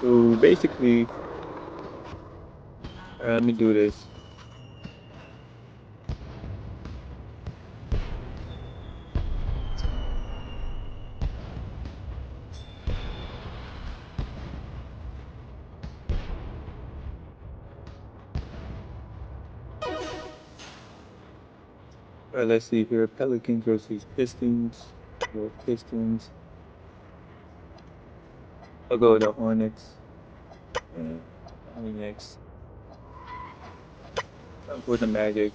So basically, let me do this. Let's see here. Pelicans versus Pistons. Or Pistons. I'll go with the Hornets. Next. I'll go with the Magic.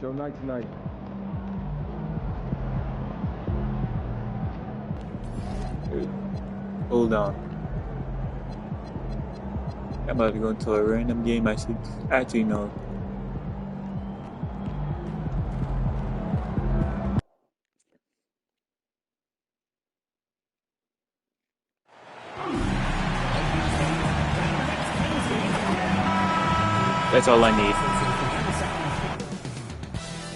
Show night tonight. Hold on. I'm about to go into a random game I should actually know. That's all I need.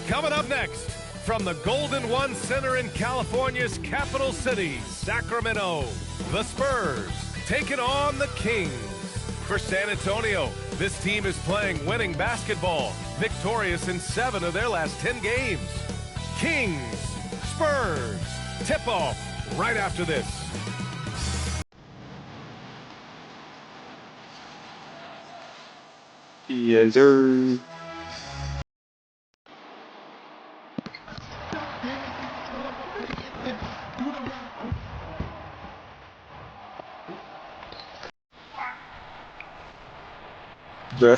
Coming up next, from the Golden One Center in California's capital city, Sacramento, the Spurs taking on the Kings. For San Antonio, this team is playing winning basketball, victorious in 7 of their last 10 games. Kings, Spurs, tip-off right after this. Yes, sir. Bruh.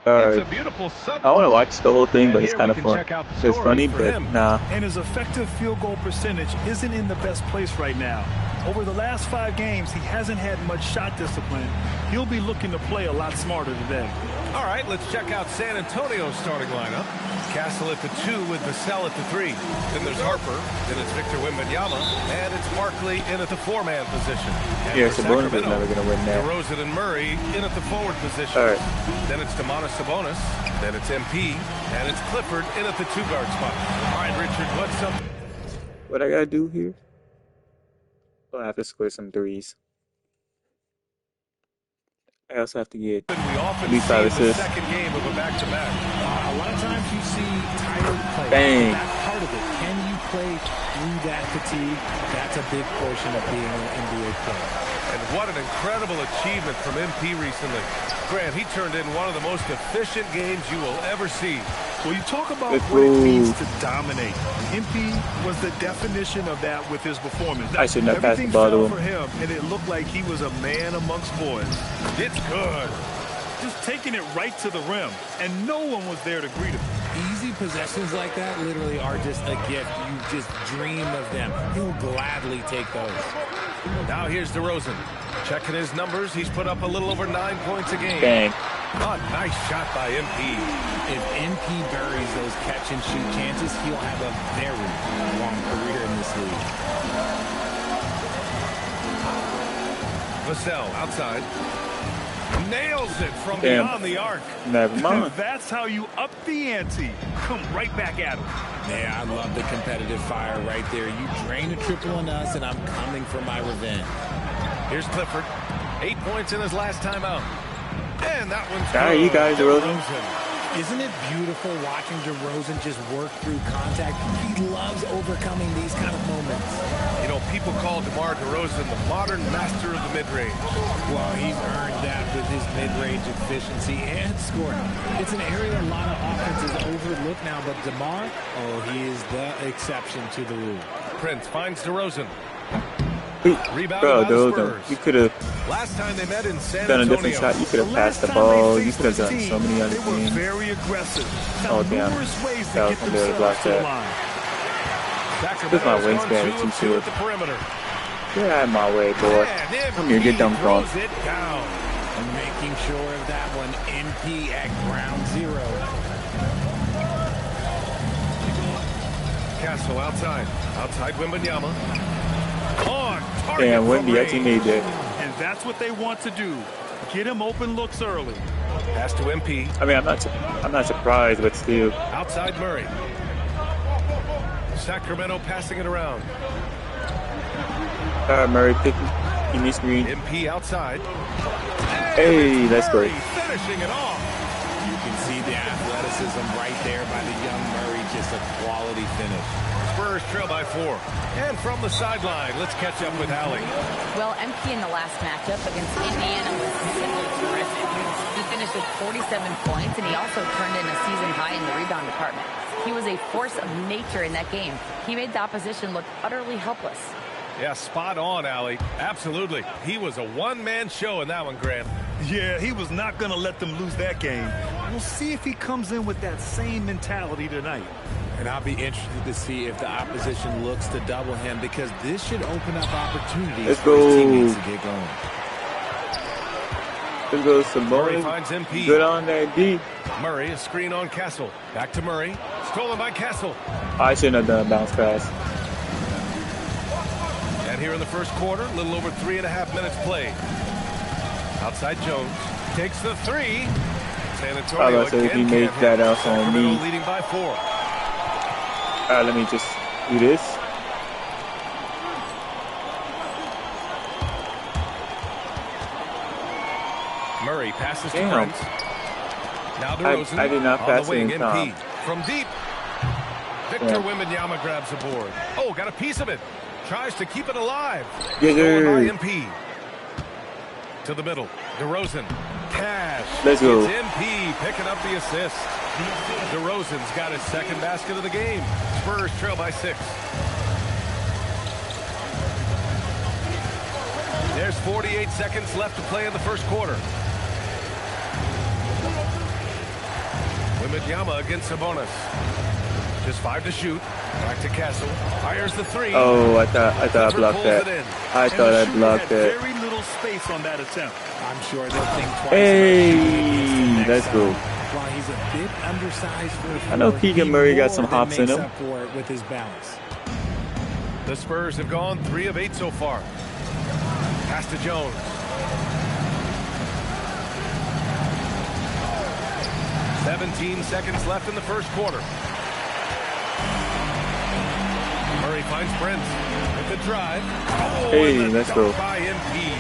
It's a beautiful I want to watch the whole thing, but it's kind of fun. It's funny, but nah. And his effective field goal percentage isn't in the best place right now. Over the last 5 games, he hasn't had much shot discipline. He'll be looking to play a lot smarter today. All right, let's check out San Antonio's starting lineup. Castle at the 2 with Vassell at the 3. Then there's Harper, then it's Victor Wembanyama, and it's Barkley in at the 4-man position. And Yeah, Sabonis is never going to win that. DeRozan and Murray in at the forward position. All right. Then it's Domantas Sabonis, then it's MP, and it's Clifford in at the 2-guard spot. All right, Richard, what's up? What I got to do here? I have to score some threes. I also have to get at least 5 assists. Second game of a back-to-back. A lot of times you see tired play. Bang. That's part of it. Can you play through that fatigue? That's a big portion of being an NBA player. And what an incredible achievement from MP recently. Grant, he turned in one of the most efficient games you will ever see. Well, you talk about what it means to dominate. MP was the definition of that with his performance. I should not pass the ball to him. For him, and it looked like he was a man amongst boys. It's good. Just taking it right to the rim, and no one was there to greet him. Easy possessions like that literally are just a gift. You just dream of them. He'll gladly take those. Now here's DeRozan. Checking his numbers, he's put up a little over 9 points a game. Bang. Oh, nice shot by MP. If MP buries those catch-and-shoot chances, he'll have a very long career in this league. Vassell outside. Nails it from beyond the arc. Never mind. That's how you up the ante. Come right back at him. Yeah, I love the competitive fire right there. You drain a triple on us, and I'm coming for my revenge. Here's Clifford. 8 points in his last time out. And that one's All right, you guys, DeRozan. Isn't it beautiful watching DeRozan just work through contact? He loves overcoming these kind of moments. You know, people call DeMar DeRozan the modern master of the mid-range. Well, he's earned that with his mid-range efficiency and scoring. It's an area a lot of offenses overlook now, but DeMar, oh, he is the exception to the rule. Prince finds DeRozan. Bro, DeRozan, you could have Last time they met in San done a Antonio. different shot. You could have passed the ball. You could have done so many other They were things. very aggressive. Oh, damn. Ways to That get was gonna be able to themselves block to the that. line. This is my wingspan is too short. Get out of my way, boy. Come here, get dunked on. It down. And making sure of that one, NP at ground zero. Castle outside. Outside Wembanyama. On target from Wemby actually made that. And that's what they want to do. Get him open looks early. Pass to MP. I mean, I'm not surprised, but still. Outside Murray. Sacramento passing it around. Murray picking in the screen. MP outside. Hey, that's great. Finishing it off. You can see the athleticism right there by the young Murray. Just a quality finish. Spurs trail by 4. And from the sideline, let's catch up with Allie. Well, MP in the last matchup against Indiana was simply terrific. He finished with 47 points, and he also turned in a season high in the rebound department. He was a force of nature in that game. He made the opposition look utterly helpless. Yeah, spot on, Allie. Absolutely. He was a one-man show in that one, Grant. Yeah, he was not going to let them lose that game. We'll see if he comes in with that same mentality tonight. And I'll be interested to see if the opposition looks to double him, because this should open up opportunities for his teammates to get going. Let's go, Simone. Murray finds MP. Good on that D. Murray, a screen on Castle. Back to Murray. Stolen by Castle. I shouldn't have done a bounce pass. And here in the first quarter, a little over 3.5 minutes played. Outside Jones. Takes the 3. San Antonio If he again made can't that hit. out on me. Sacramento leading by 4. Alright, let me just do this. Murray passes to Damn. Brent. Now DeRozan I did not on pass the wing. it in MP time. from deep. Victor Wembanyama grabs the board. Oh, got a piece of it. Tries to keep it alive. Yes, Stolen by sir. MP. To the middle. DeRozan. Cash. Let's go. It's MP picking up the assist. DeRozan's got his second basket of the game. Spurs trail by 6. There's 48 seconds left to play in the first quarter. Wembanyama against Sabonis. Just 5 to shoot. Back to Castle. Fires the 3. Oh, I thought I blocked that. I thought I blocked that. Very little space on that attempt. I'm sure they'll think twice. Hey, let's go. While he's a bit undersized for a I know forward, Keegan he Murray got more some than hops in makes him. up for it with his balance. The Spurs have gone 3 of 8 so far. Pass to Jones. "17 seconds left in the first quarter. Murray finds Brent with the drive. Oh, Hey, and the let's dunk go. by MP.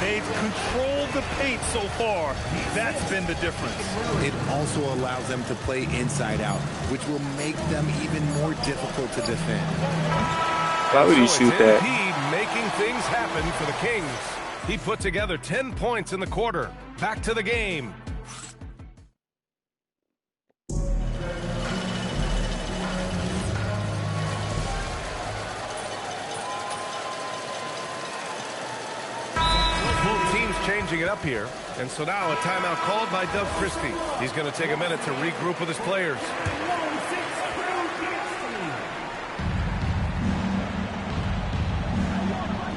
They've controlled the paint so far. That's been the difference. It also allows them to play inside out, which will make them even more difficult to defend. Why would he So shoot it's that? MP making things happen for the Kings. He put together 10 points in the quarter. Back to the game. Both teams changing it up here. And so now a timeout called by Doug Christie. He's going to take a minute to regroup with his players.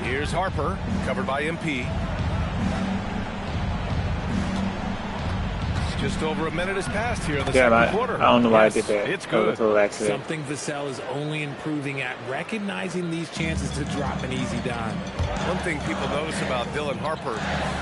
Here's Harper, covered by MP. Just over a minute has passed here in the second quarter. I don't know why I did that. It's That was good. a total accident. Something Vassell is only improving at, recognizing these chances to drop an easy dime. One thing people notice about Dylan Harper,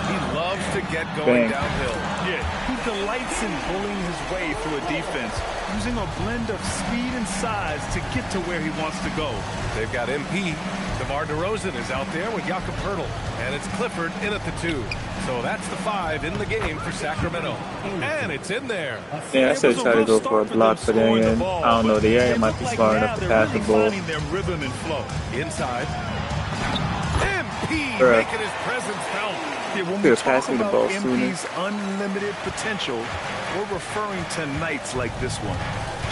he loves to get going Bang. downhill. Yeah, he delights in bullying his way through a defense, using a blend of speed and size to get to where he wants to go. They've got MP. DeMar DeRozan is out there with Jakob Poeltl. And it's Clifford in at the 2. So that's the 5 in the game for Sacramento. And it's in there. Yeah, I should try to go for a block for them. And I don't know, the area might be smart enough to pass the ball. Finding their rhythm and flow. Inside. MP Bruh. making his presence felt. Yeah, when we Could've talk passed me the about ball sooner. MP's unlimited potential, we're referring to nights like this one.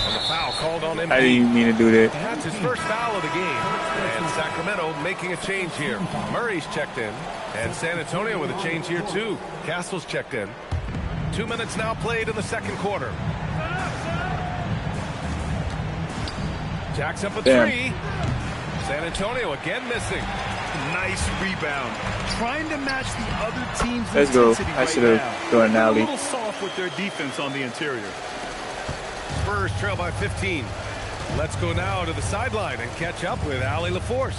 And the foul called on MP. I didn't even mean to do that. That's his first foul of the game. And Sacramento making a change here. Murray's checked in. And San Antonio with a change here too. Castle's checked in. 2 minutes now played in the second quarter. Jacks up a Damn. 3. San Antonio again missing. Nice rebound. Trying to match the other team's Let's go. intensity I right should've now. done an A alley. little soft with their defense on the interior. Spurs trail by 15. Let's go now to the sideline and catch up with Allie LaForce.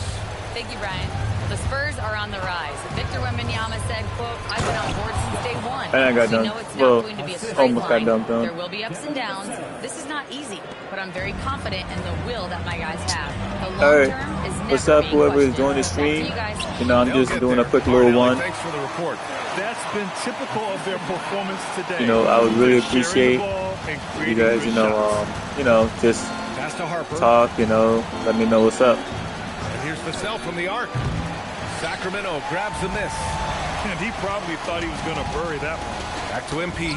Thank you, Brian. The Spurs are on the rise. Victor Wembanyama said, quote, "I've been on board since day one. And I got We dunked. know it's not Well, going to be a straight almost got line. dunked on. There will be ups and downs. This is not easy, but I'm very confident in the will that my guys have. The long Alright, term is never what's up, being whoever is questioned. joining the Back to stream? you guys. You know, I'm just doing a quick little one. Thanks for the report. That's been typical of their performance today. You know, I would really Sharing the appreciate ball and you creating guys, good shots. just Pass to Harper. talk, let me know what's up. And here's Vassell from the arc. Sacramento grabs the miss. And he probably thought he was going to bury that one. Back to MP.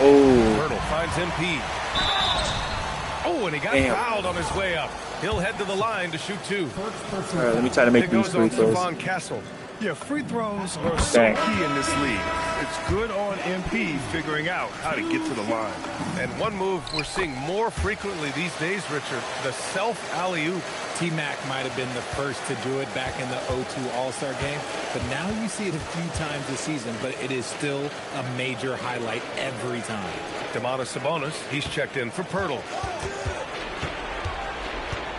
Oh, Hurdle finds MP. Oh, and he got damn. fouled on his way up. He'll head to the line to shoot 2. All right, let me try to make It these goes free on throws. Stephon Castle. Yeah, free throws are so Dang. key in this league. It's good on MP figuring out how to get to the line. And one move we're seeing more frequently these days, Richard, the self alley-oop. T-Mac might have been the first to do it back in the 02 All-Star game, but now you see it a few times this season, but it is still a major highlight every time. Domantas Sabonis, he's checked in for Pirtle.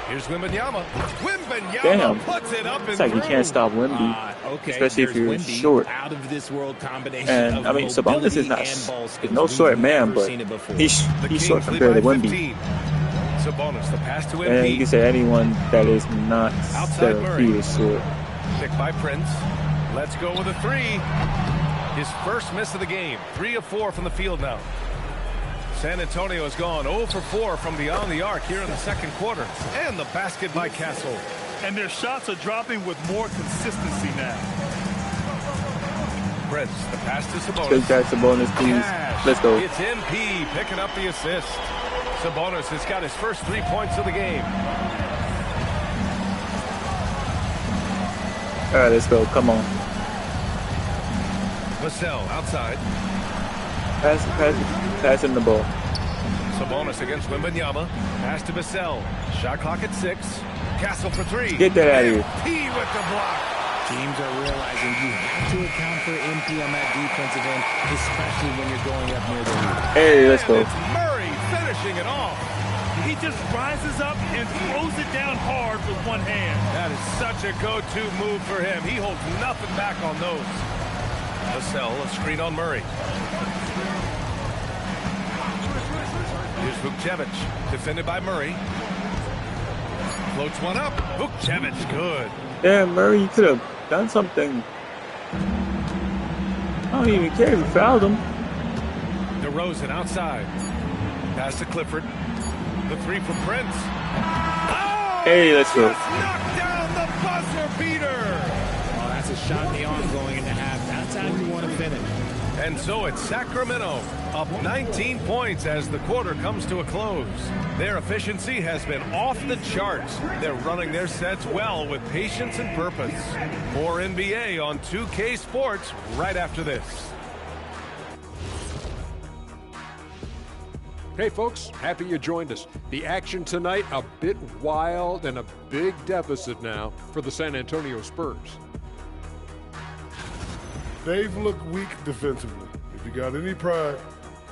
Here's Wembanyama. Wembanyama Damn. puts it up and It's like you through. can't stop Wemby, Okay, especially if there's you're Wemby, short. out of this world combination And of I mean, Sabonis mobility is not and ball skills. no short We've man, never but seen it before. he's The short Kings lead compared to by Wemby. 15. Sabonis, the pass to And you MP. can say anyone that is not Outside the Murray. he is short. Picked by Prince. Let's go with a 3. His first miss of the game. 3 of 4 from the field now. San Antonio has gone 0 for 4 from beyond the arc here in the second quarter. And the basket by Castle. And their shots are dropping with more consistency now. Prince, the pass to Sabonis. Take that Sabonis, please. Cash. Let's go. It's MP picking up the assist. Sabonis has got his first 3 points of the game. All right, let's go. Come on. Vassell outside. Pass him the ball. Sabonis against Wembanyama. Pass to Vassell. Shot clock at 6. Castle for 3. Get that out of here. MP with the block. Teams are realizing you have to account for MP on that defensive end, especially when you're going up near the lead. Hey, let's go. And it's Murray finishing it off. He just rises up and throws it down hard with one hand. That is such a go-to move for him. He holds nothing back on those. Vassell, a screen on Murray. Here's Vukcevic, defended by Murray. Floats one up. Vukcevic, good. Yeah, Murray, you could have done something. I don't even care if you fouled him. DeRozan outside. Pass to Clifford. The 3 from Prince. Oh, Hey, let's go. just knocked down the buzzer beater. Oh, that's a shot in the arm going into half. That's how you want to finish. And so it's Sacramento up 19 points as the quarter comes to a close. Their efficiency has been off the charts. They're running their sets well with patience and purpose. More NBA on 2K Sports right after this. Hey folks, happy you joined us. The action tonight a bit wild and a big deficit now for the San Antonio Spurs. They've looked weak defensively. If you got any pride,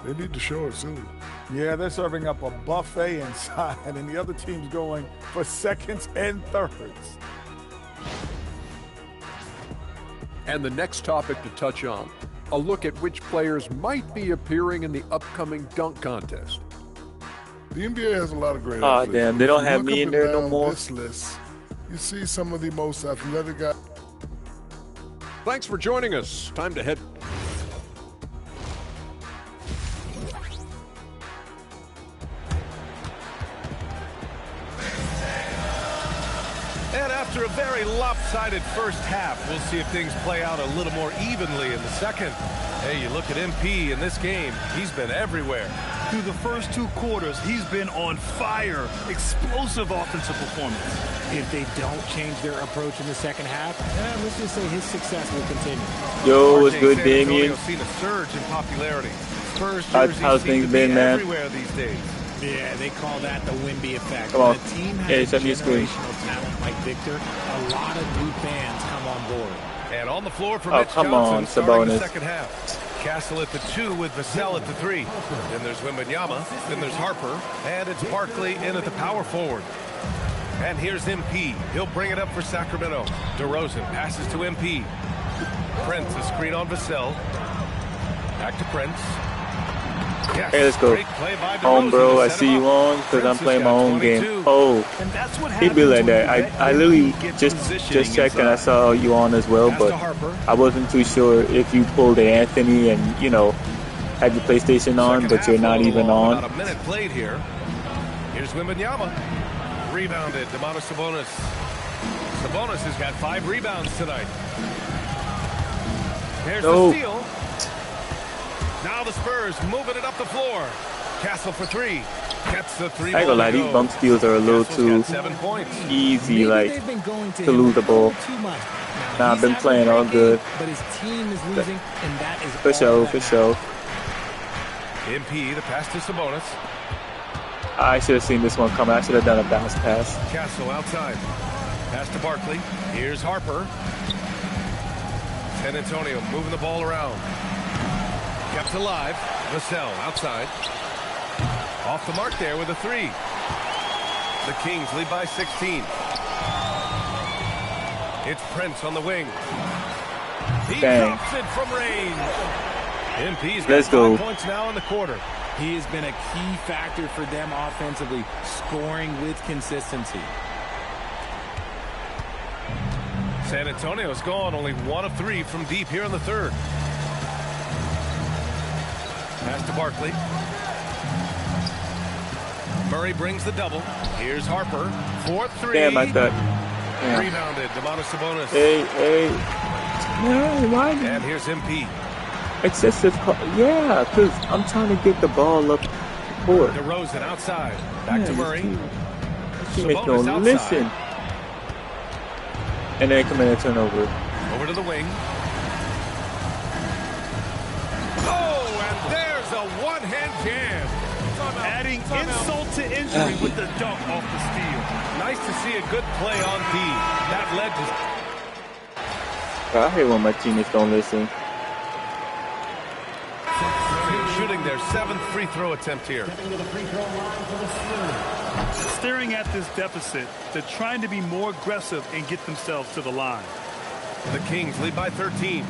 they need to show it soon. Yeah, they're serving up a buffet inside, and the other team's going for seconds and thirds. And the next topic to touch on, a look at which players might be appearing in the upcoming dunk contest. The NBA has a lot of great Aw, athletes. damn, they don't If you have look me up in and there no down more. This list, you see some of the most athletic guys. Thanks for joining us. Time to head. And after a very lopsided first half, we'll see if things play out a little more evenly in the second. Hey, you look at MP in this game, he's been everywhere. Through the first 2 quarters, he's been on fire. Explosive offensive performance. If they don't change their approach in the second half, let's just say his success will continue. Yo, what's RJ good, San Antonio's Damien? seen a surge in popularity. Spurs How's jerseys seem things to been, be man? everywhere these days. Yeah, they call that the Wemby effect. Come on. When a team has Hey, a send me a screen. generational talent like Victor, a lot of new fans come on board. And on the floor for Oh, Mitch come Johnson on, starting the Sabonis. second half. Castle at the 2 with Vassell at the 3. Then there's Wembanyama. Then there's Harper. And it's Barkley in at the power forward. And here's MP. He'll bring it up for Sacramento. DeRozan passes to MP. Prince, a screen on Vassell. Back to Prince. Yes, hey, let's go. Home, bro. I see you on because I'm playing my own game. Oh, he'd be like that. I literally just checked and I saw you on as well, but I wasn't too sure if you pulled the Anthony and, you know, had your PlayStation on, but you're not even on. About a minute played here. Here's Wembanyama. Rebounded. Domantas Sabonis. Sabonis has got 5 rebounds tonight. There's the steal. Now the Spurs moving it up the floor. Castle for 3. Gets the 3. I ain't gonna lie, these bump steals are a little too easy, like, to lose the ball. Nah, I've been playing all good. But his team is losing, and that is for sure, for sure. MP, the pass to Sabonis. I should have seen this one coming. I should have done a bounce pass. Castle outside. Pass to Barkley. Here's Harper. San Antonio moving the ball around. Kept alive. Vassell outside. Off the mark there with a 3. The Kings lead by 16. It's Prince on the wing. He drops it from range. MP's got 5 points now in the quarter. He has been a key factor for them offensively, scoring with consistency. San Antonio's gone only 1 of 3 from deep here in the third. Pass to Barkley. Murray brings the double. Here's Harper. 4-3. Damn, I thought. Yeah. Rebounded. Domantas Sabonis. Hey. No, why? And here's MP. Excessive. Yeah, because I'm trying to get the ball up the court. DeRozan outside. Back to Murray. Teammates don't listen. And then come in and turn over. Over to the wing. Oh, and there's a one-hand jam. Adding insult to injury with the dunk off the steal. Nice to see a good play on D. That led to... I hate when my teammates don't listen. Shooting their 7th free throw attempt here. Staring at this deficit, they're trying to be more aggressive and get themselves to the line. The Kings lead by 13.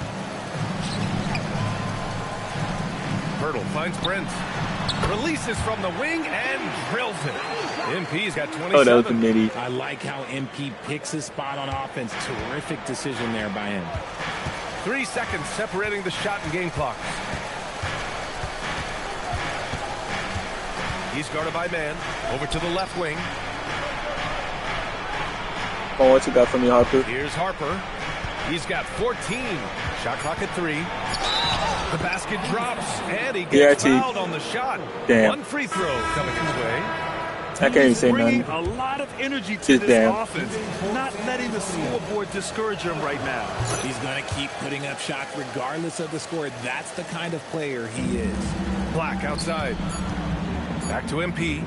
Hurdle finds Prince. Releases from the wing and drills it. MP's got 27. Oh, that was a midi. I like how MP picks his spot on offense. Terrific decision there by him. 3 seconds separating the shot and game clock. He's guarded by man. Over to the left wing. Oh, what you got for me, Harper? Here's Harper. He's got 14. Shot clock at 3. The basket drops, and he gets fouled on the shot. Damn. 1 free throw coming his way. I can't even say nothing. A lot of energy to this offense. Not letting the scoreboard discourage him right now. He's going to keep putting up shots regardless of the score. That's the kind of player he is. Black outside. Back to MP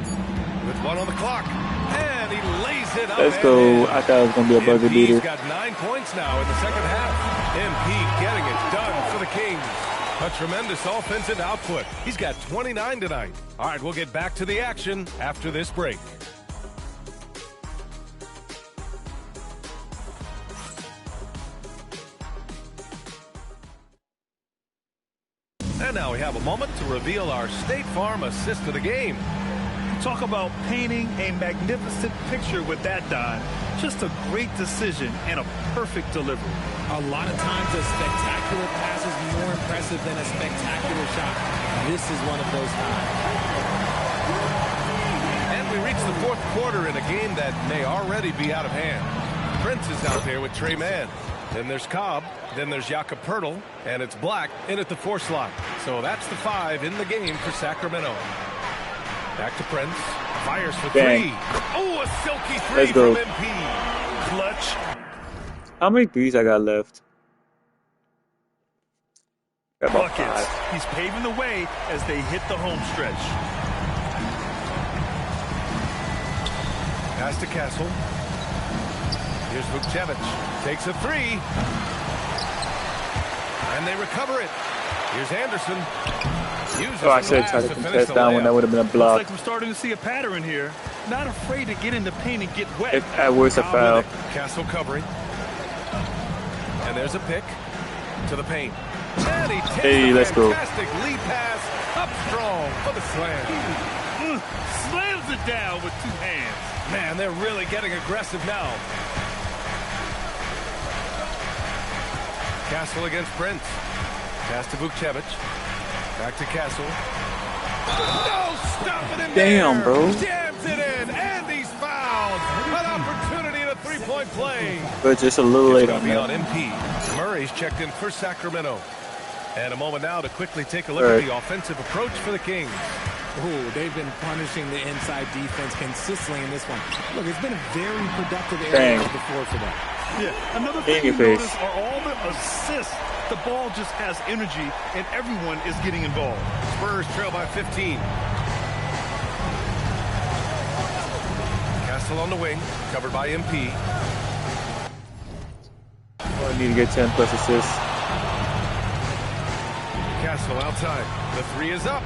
with 1 on the clock. And he lays it up. Let's go. I thought it was going to be a buzzer beater. He's got 9 points now in the second half. MP getting it done for the Kings. A tremendous offensive output. He's got 29 tonight. All right, we'll get back to the action after this break. And now we have a moment to reveal our State Farm assist of the game. Talk about painting a magnificent picture with that dive. Just a great decision and a perfect delivery. A lot of times a spectacular pass is more impressive than a spectacular shot. This is one of those times. And we reach the 4th quarter in a game that may already be out of hand. Prince is out there with Trey Mann. Then there's Cobb. Then there's Jakob Poeltl. And it's Black in at the 4 slot. So that's the 5 in the game for Sacramento. Back to Prince. Fires for 3. Oh, a silky 3 from MP. Clutch. How many threes I got left? About Buckets. 5. He's paving the way as they hit the home stretch. Pass to Castle. Here's Vukcevic. Takes a 3. And they recover it. Here's Anderson. Oh, I should have tried to contest that one. That would have been a block. Looks like we're starting to see a pattern here. not afraid to get in the paint and get wet. If at worst a foul. Castle covering. And there's a pick to the paint. And he takes let's go. Fantastic lead pass up strong for the slam. Slams it down with 2 hands. Man, they're really getting aggressive now. Castle against Prince. Pass to Vukcevic. Back to Castle. No, stopping him Damn, there. bro. Jams it in, and he's fouled. An opportunity in a three-point play. But just a little late on On that. MP. Murray's checked in for Sacramento. And a moment now to quickly take a look at the offensive approach for the Kings. Oh, they've been punishing the inside defense consistently in this one. Look, it's been a very productive area before for them. Yeah, another thing you notice are all the assists. The ball just has energy, and everyone is getting involved. Spurs trail by 15. Castle on the wing, covered by MP. I need to get 10 plus assists. Castle outside. The three is up.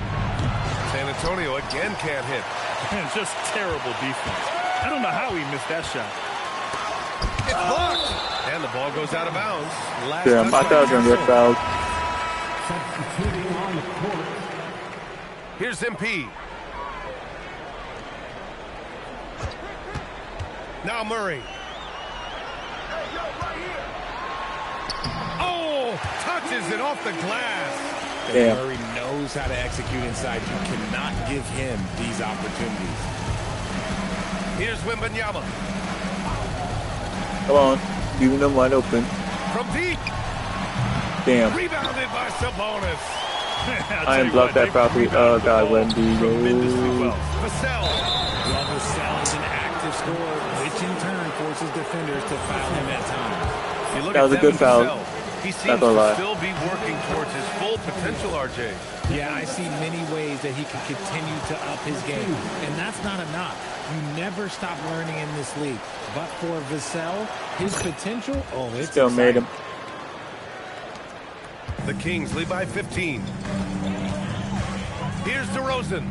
San Antonio again can't hit. Man, just terrible defense. I don't know how he missed that shot. It's blocked. And the ball goes out of bounds. Damn, I thought I was going to get fouled. Here's MP. Now Murray. Oh, touches it off the glass. Damn. Murray knows how to execute inside. You cannot give him these opportunities. Here's Wembanyama. Come on. Leaving them wide open. From deep. Damn. Rebounded by Sabonis. I ain't blocked that properly. Oh, God, Wendy. Vassell. Well, Vassell is an active scorer, which in turn forces defenders to foul him at times. That was a good foul. He seems to still be working towards his full potential, RJ. Yeah, I see many ways that he can continue to up his game, and that's not enough. You never stop learning in this league. But for Vassell, his potential, it's still made him. The Kings lead by 15. Here's DeRozan.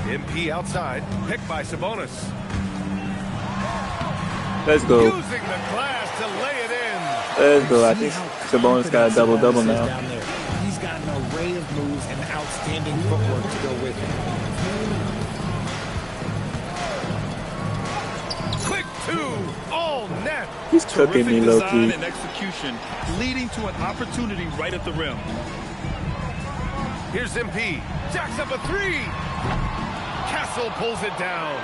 MP outside, picked by Sabonis. Let's go. Using the glass to lay it in. Let's go. I think Sabonis got a double-double now. He's got an array of moves and outstanding footwork to go with it. Quick two, all net. He's cooking me low-key. And execution, leading to an opportunity right at the rim. Here's MP. Jacks up a three. Castle pulls it down.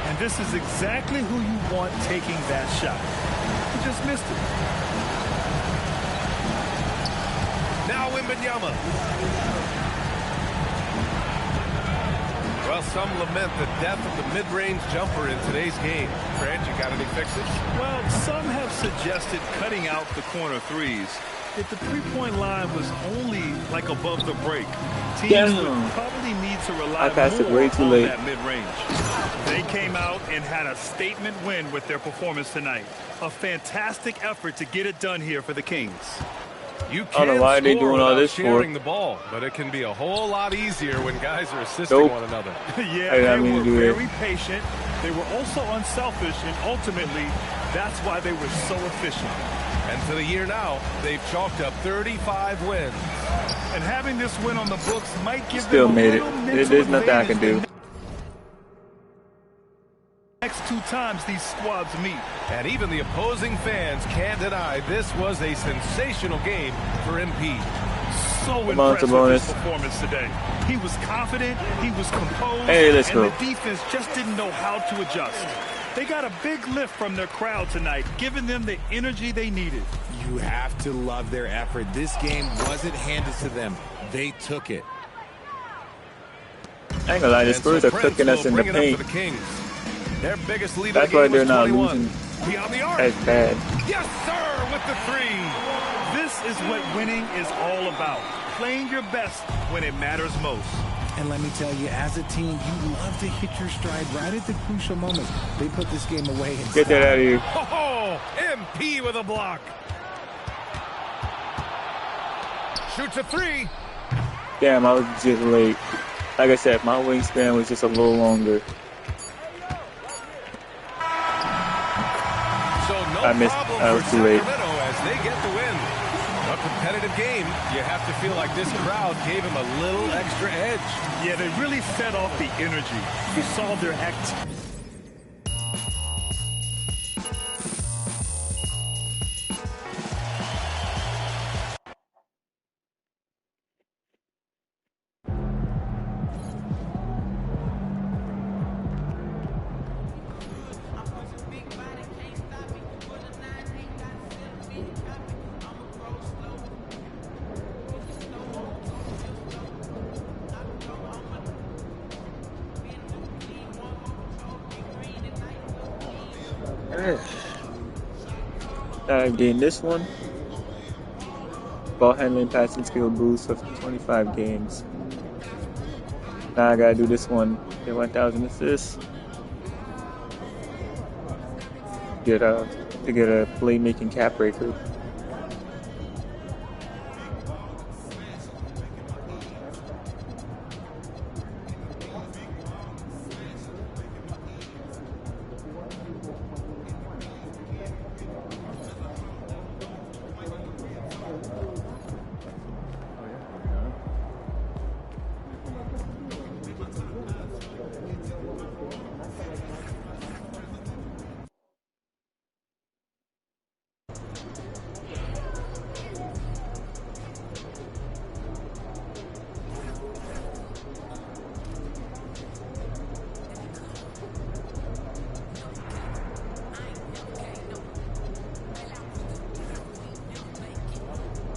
And this is exactly who you want taking that shot. He just missed it. Now Wembanyama. Well, some lament the death of the mid-range jumper in today's game. Fred, you got any fixes? Well, some have suggested cutting out the corner threes. If the three-point line was only like above the break, teams would probably need to rely more on that mid-range. They came out and had a statement win with their performance tonight. A fantastic effort to get it done here for the Kings. You I don't know why they doing all this sharing for. the ball, but it can be a whole lot easier when guys are assisting one another. Yeah, they were very patient. They were also unselfish, and ultimately, that's why they were so efficient. And for the year now, they've chalked up 35 wins. And having this win on the books might give Still them a made little it. mental There's nothing I can do. Next 2 times these squads meet. And even the opposing fans can't deny this was a sensational game for MP. So impressed with his performance today. He was confident, he was composed, and the defense just didn't know how to adjust. They got a big lift from their crowd tonight, giving them the energy they needed. You have to love their effort. This game wasn't handed to them. They took it. I ain't gonna lie, the Spurs are cooking us in the paint. Their biggest lead That's why they're not losing as bad. Yes, sir, with the three. This is what winning is all about. Playing your best when it matters most. And let me tell you, as a team, you love to hit your stride right at the crucial moments. They put this game away. Get that out of here. Oh, MP with a block. Shoots a three. Damn, I was just late. Like I said, my wingspan was just a little longer. So no I missed. problem I was for too late. Sacramento as they get the win. A competitive game. You have to feel like this crowd gave him a little extra edge. Yeah, they really fed off the energy. You saw their act. I gained this one. Ball handling, passing skill boost of 25 games. Now I gotta do this one. Get 1,000 assists. To get a playmaking cap breaker.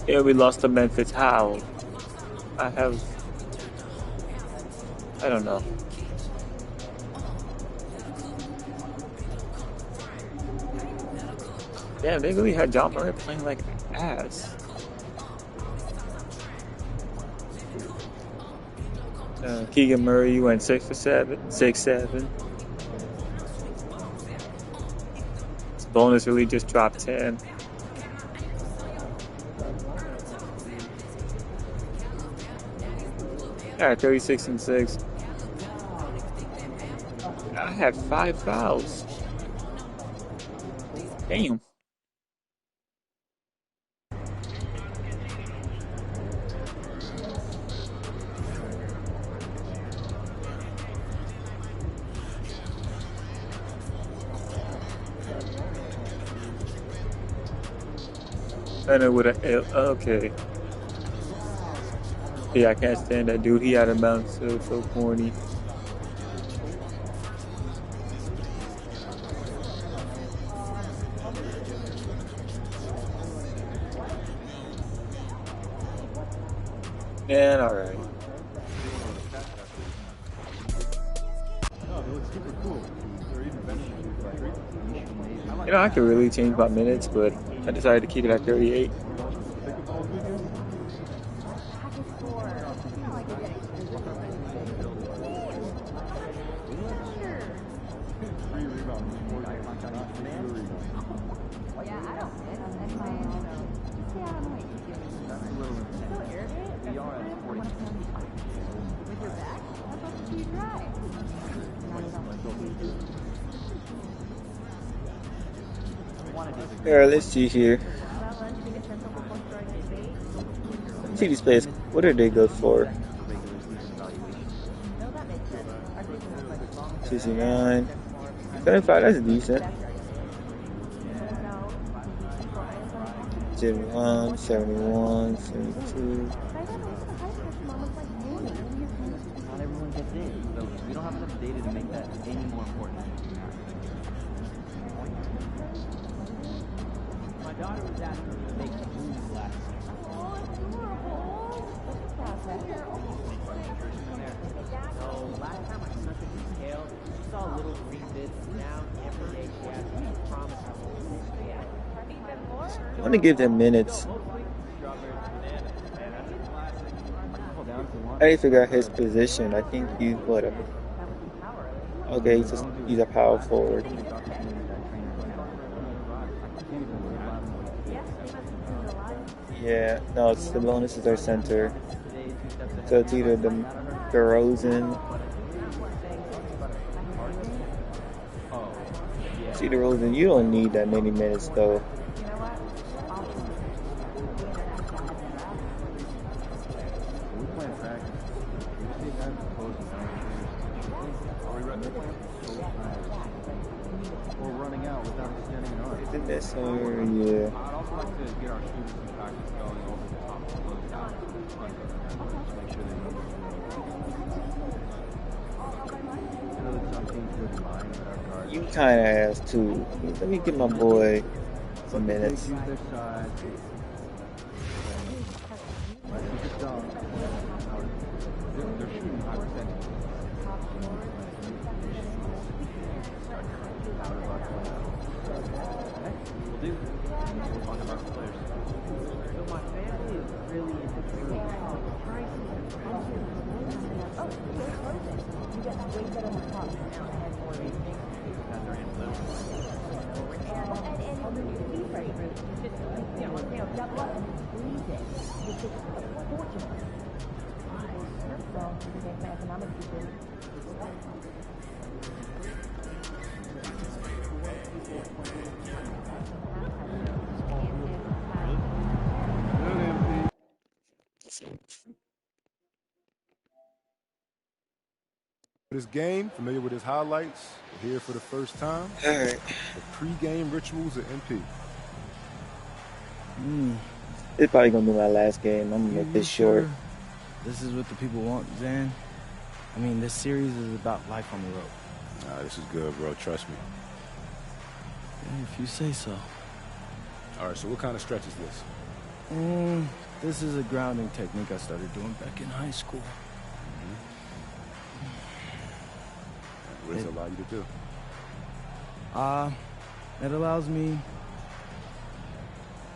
Yeah, we lost to Memphis. How? I don't know. Damn, they really had John Morant playing like ass. Keegan Murray went 6 for 7. His bonus really just dropped 10. Alright, 36 and 6. I had 5 fouls. Damn. And it would have. Okay. Yeah, I can't stand that dude. He out of bounds, so corny. Man, alright. You know, I could really change my minutes, but I decided to keep it at 38. Alright, let's see here. Let's see these players. What are they good for? 69. 75, that's decent. 71, 71, 72. Not everyone gets in, so we don't have enough data to make that any more important. My daughter was asking me to make moves last night. Oh, it's adorable. So last time I snuck in his tail, she saw little green bits. Now every day she asks me to promise her. I want to give them minutes. I need to figure out his position. I think he's what? Okay, he's a power forward. Yeah, no, it's the bonus is our center. So it's either the DeRozan. See, DeRozan, you don't need that many minutes, though. That's yeah. You kind of has to. Let me give my boy some minutes. This game, familiar with his highlights, here for the first time. All right. The pre-game rituals at MP. It's probably gonna be my last game. I'm gonna make this short. This is what the people want, Zan. I mean, this series is about life on the road. Nah, this is good, bro. Trust me. Yeah, if you say so. All right, so what kind of stretch is this? This is a grounding technique I started doing back in high school. What does it allow you to do? It allows me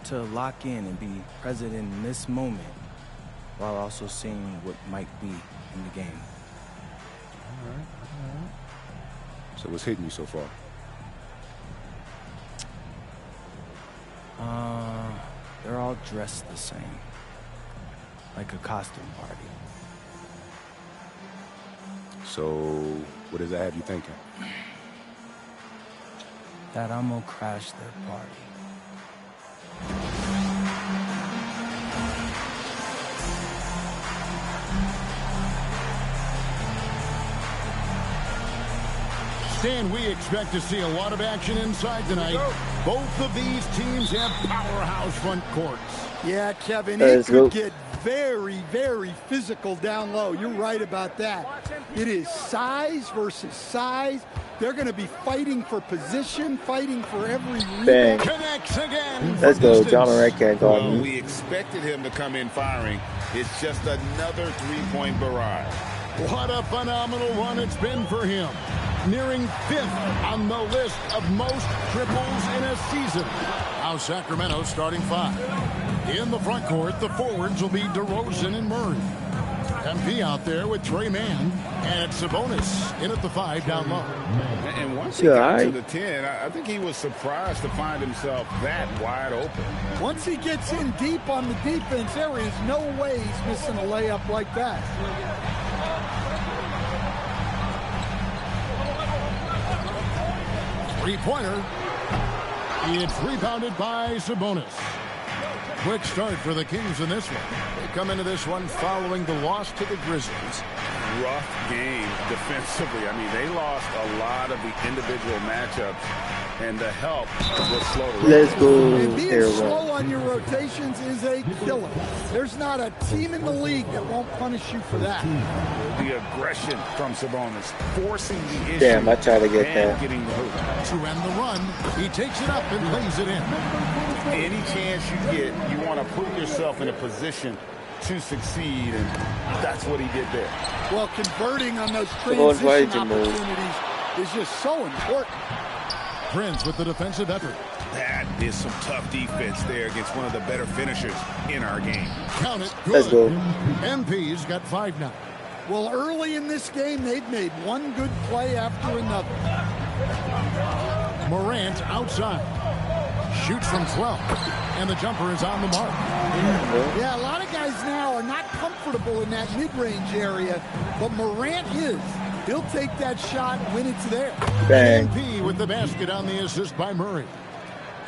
to lock in and be present in this moment while also seeing what might be in the game. All right. So what's hitting you so far? They're all dressed the same, like a costume party. So what does that have you thinking? That I'm gonna crash their party. Stan, we expect to see a lot of action inside tonight. Both of these teams have powerhouse front courts. Yeah, Kevin, it could get very, very physical down low. You're right about that. It is size versus size. They're going to be fighting for position, fighting for every rebound. Connects again. Let's go. John Morant can't guard me. We expected him to come in firing. It's just another three-point barrage. What a phenomenal run it's been for him. Nearing 5th on the list of most triples in a season. Now Sacramento starting 5. In the front court, the forwards will be DeRozan and Murray. MP out there with Trey Mann, and Sabonis in at the 5 down low. And once he got to the 10, I think he was surprised to find himself that wide open. Once he gets in deep on the defense, there is no way he's missing a layup like that. Three-pointer. It's rebounded by Sabonis. Quick start for the Kings in this one. They come into this one following the loss to the Grizzlies. Rough game defensively. I mean, they lost a lot of the individual matchups, and the help was slow to Let's go. And being slow on your rotations is a killer. There's not a team in the league that won't punish you for that. The aggression from Sabonis, forcing the issue. Damn, I tried to get that. Getting the hoop. To end the run, he takes it up and lays it in. Any chance you get, you want to put yourself in a position to succeed, and that's what he did there. Well, converting on those transition opportunities is just so important. Prince with the defensive effort. That is some tough defense there against one of the better finishers in our game. Count it. Good. Let's go. MP's got 5 now. Well, early in this game, they've made one good play after another. Morant outside. Shoots from 12. And the jumper is on the mark. Yeah, a lot of guys now are are not comfortable in that mid-range area, but Morant is. He'll take that shot when it's there. Bang. MP with the basket on the assist by Murray.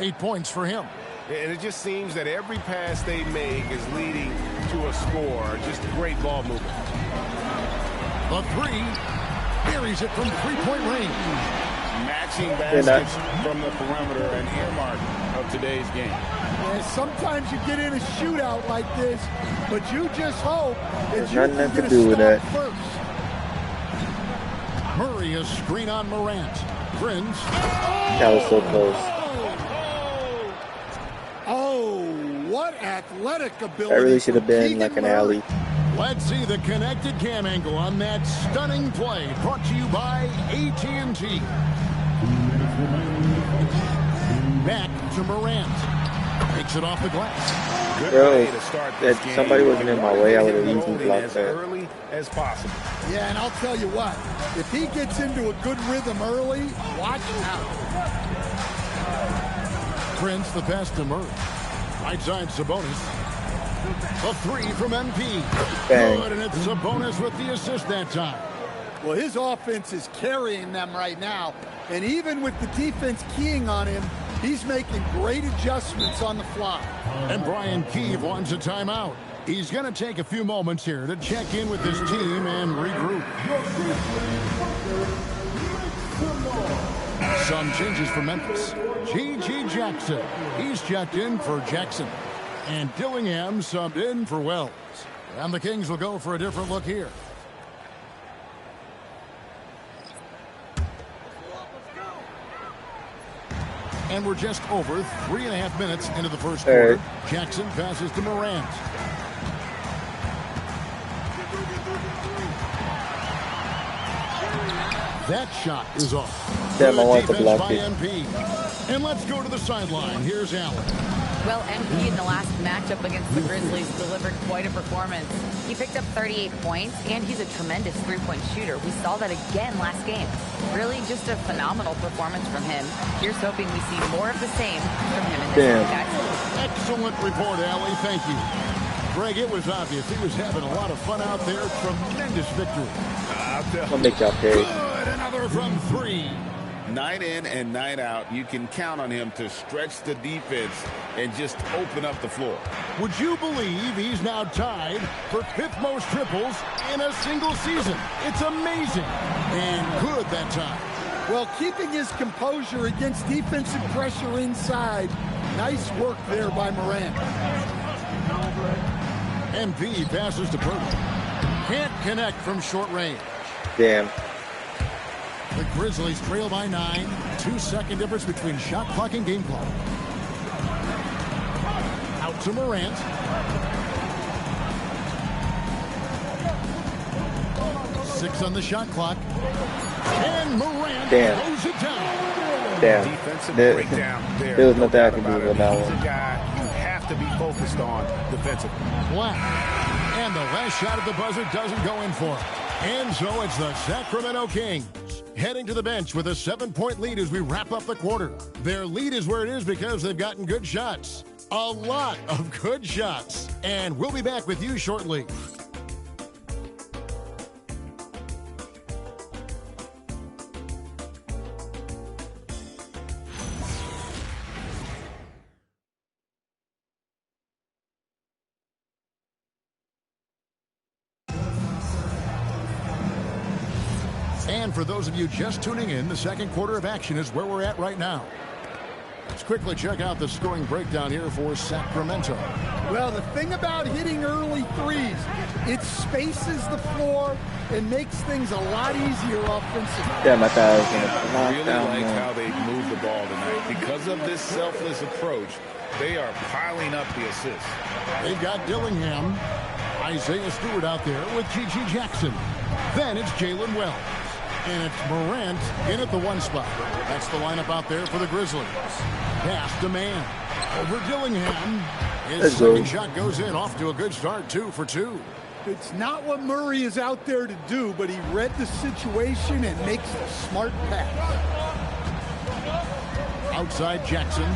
8 points for him. And it just seems that every pass they make is leading to a score. Just great ball movement. The three. Buries it from three-point range. Matching baskets from the perimeter, an earmark of today's game. Yeah, sometimes you get in a shootout like this, but you just hope that There's you nothing can to do with that. first. Murray a screen on Morant. Prince. That was so close. Oh, what athletic ability. That really should have been like an alley. Let's see the connected cam angle on that stunning play. Brought to you by AT&T. Back to Morant. Takes it off the glass. Bro, if somebody wasn't in my way, I would have easily blocked as that. early as possible. Yeah, and I'll tell you what, if he gets into a good rhythm early, watch out. Prince the pass to Murray. Right side Sabonis. A three from MP. Bang. Good, and it's Sabonis with the assist that time. Well, his offense is carrying them right now, and even with the defense keying on him, he's making great adjustments on the fly. And Brian Keefe wants a timeout. He's going to take a few moments here to check in with his team and regroup. Some changes for Memphis. G.G. Jackson. He's checked in for Jackson. And Dillingham subbed in for Wells. And the Kings will go for a different look here. And we're just over 3.5 minutes into the first quarter. Jackson passes to Morant. That shot is off. Damn, I want to block it. And let's go to the sideline. Here's Allen. Well, MP in the last matchup against the Grizzlies delivered quite a performance. He picked up 38 points, and he's a tremendous three-point shooter. We saw that again last game. Really just a phenomenal performance from him. Here's hoping we see more of the same from him in this game, guys. Excellent report, Allie. Thank you. Greg, it was obvious he was having a lot of fun out there. Tremendous victory. I'll make y'all pay. Good, another from three. Night in and night out, you can count on him to stretch the defense and just open up the floor. Would you believe he's now tied for 5th most triples in a single season? It's amazing. And good that time. Well, keeping his composure against defensive pressure inside. Nice work there by Morant. MP passes to Purtle. Can't connect from short range. Damn. The Grizzlies trail by 9. 2-second difference between shot clock and game clock. Out to Morant. Six on the shot clock. And Morant throws it down. Damn. Defensive There was nothing I can do with that He's one. a guy you have to be focused on defensively. Black. And the last shot at the buzzer doesn't go in for him. And so it's the Sacramento Kings heading to the bench with a 7-point lead as we wrap up the quarter. Their lead is where it is because they've gotten good shots. A lot of good shots. And we'll be back with you shortly. And for those of you just tuning in, the second quarter of action is where we're at right now. Let's quickly check out the scoring breakdown here for Sacramento. Well, the thing about hitting early threes, it spaces the floor and makes things a lot easier offensively. Damn, I thought I was going to I knock really down like more. how they moved the ball tonight. Because of this selfless approach, they are piling up the assists. They've got Dillingham, Isaiah Stewart out there with G.G. Jackson. Then it's Jalen Wells. And it's Morant in at the 1 spot. That's the lineup out there for the Grizzlies. Pass to man. Over Dillingham. His second shot goes in. Off to a good start. 2 for 2. It's not what Murray is out there to do, but he read the situation and makes a smart pass. Outside Jackson.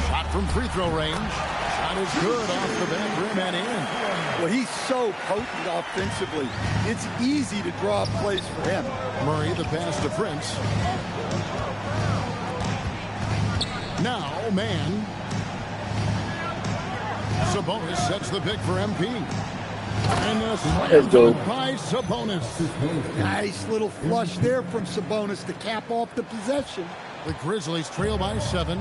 Shot from free throw range. Shot is good off the back rim and in. Well, he's so potent offensively. It's easy to draw plays for him. Murray, the pass to Prince. Now, man. Sabonis sets the pick for MP. And a slam by Sabonis. Nice little flush there from Sabonis to cap off the possession. The Grizzlies trail by 7.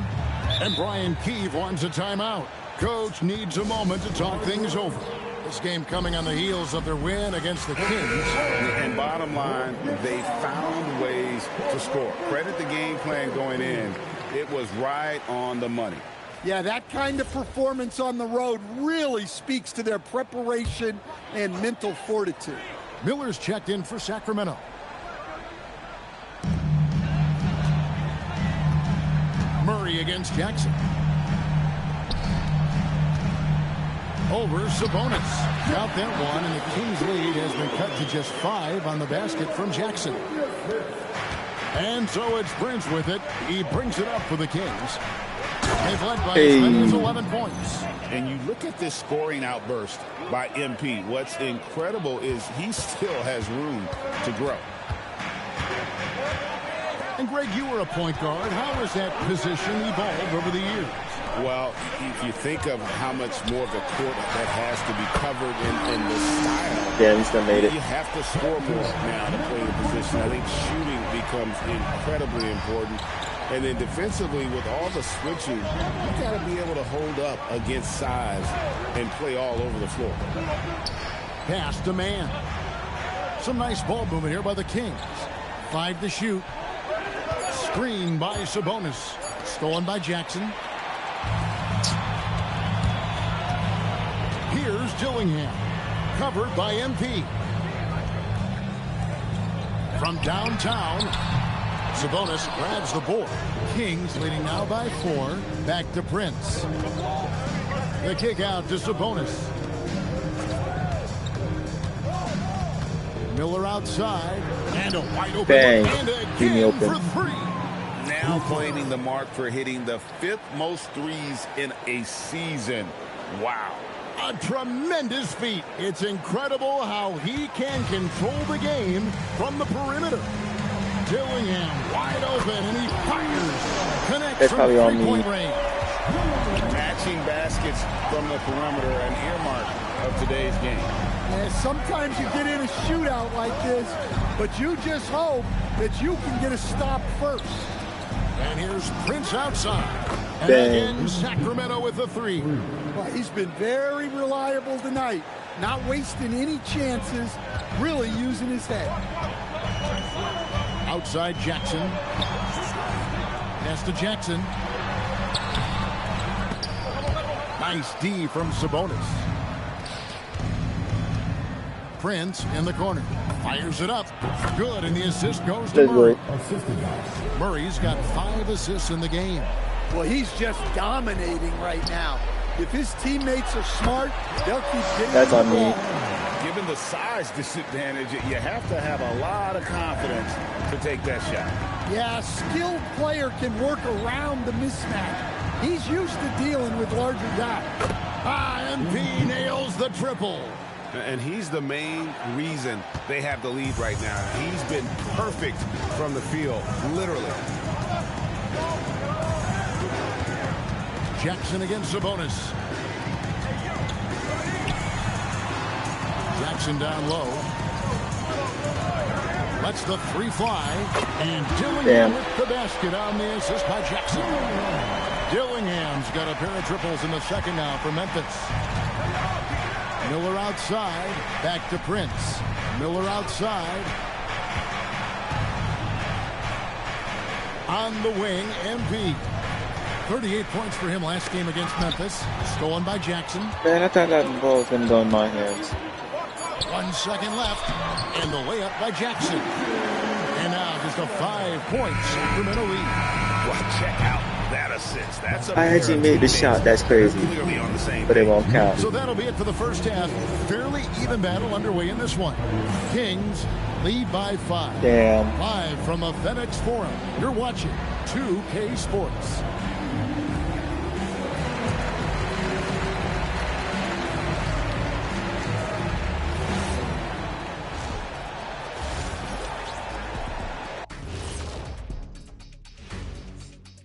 And Brian Keefe wants a timeout. Coach needs a moment to talk things over. This game coming on the heels of their win against the Kings. And bottom line, they found ways to score. Credit the game plan going in. It was right on the money. Yeah, that kind of performance on the road really speaks to their preparation and mental fortitude. Miller's checked in for Sacramento. Murray against Jackson. Over Sabonis. Got that one, and the Kings lead has been cut to just 5 on the basket from Jackson. And so it's Prince with it. He brings it up for the Kings. They've led by as many as 11 points. And you look at this scoring outburst by MP. What's incredible is he still has room to grow. And Greg, you were a point guard. How has that position evolved over the years? Well, if you think of how much more of the court that has to be covered in the style, yeah, he's done made it. You have to score more now to play the position. I think shooting becomes incredibly important. And then defensively, with all the switching, you got to be able to hold up against size and play all over the floor. Pass to man. Some nice ball movement here by the Kings. 5 to shoot. Screen by Sabonis. Stolen by Jackson. Here's Dillingham. Covered by MP. From downtown, Sabonis grabs the board. Kings leading now by 4. Back to Prince. The kick out to Sabonis. Miller outside. And a wide open. Bang. And Keep me again open. for 3. Now claiming the mark for hitting the 5th most threes in a season. Wow. A tremendous feat. It's incredible how he can control the game from the perimeter. Dillingham wide open, and he fires. Connects That's probably on me. three-point range. Matching baskets from the perimeter, an earmark of today's game. Yeah, sometimes you get in a shootout like this, but you just hope that you can get a stop first. And here's Prince outside. And Bang. again, Sacramento with the 3. Well, he's been very reliable tonight, not wasting any chances, really using his head. Outside Jackson. Pass to Jackson. Nice D from Sabonis. Prince in the corner. Fires it up. Good, and the assist goes to Murray. Murray's got 5 assists in the game. Well, he's just dominating right now. If his teammates are smart, they'll keep getting That's the on me. ball. Given the size disadvantage, you have to have a lot of confidence to take that shot. Yeah, a skilled player can work around the mismatch. He's used to dealing with larger guys. MP nails the triple. And he's the main reason they have the lead right now. He's been perfect from the field, literally. Jackson against Sabonis. Jackson down low. Lets the 3 fly. And Dillingham with the basket on the assist by Jackson. Dillingham's got a pair of triples in the second now for Memphis. Miller outside. Back to Prince. Miller outside. On the wing, MP. 38 points for him last game against Memphis. Stolen by Jackson. Man, I thought that ball was going to go in my hands. 1 second left. And the layup by Jackson. And now just a 5-point Sacramento lead. Well, check out that assist. That's a I actually made the shot. That's crazy. Clearly on the same But it won't count. So that'll be it for the first half. Fairly even battle underway in this one. Kings lead by 5. Damn. Live from the FedEx Forum. You're watching 2K Sports.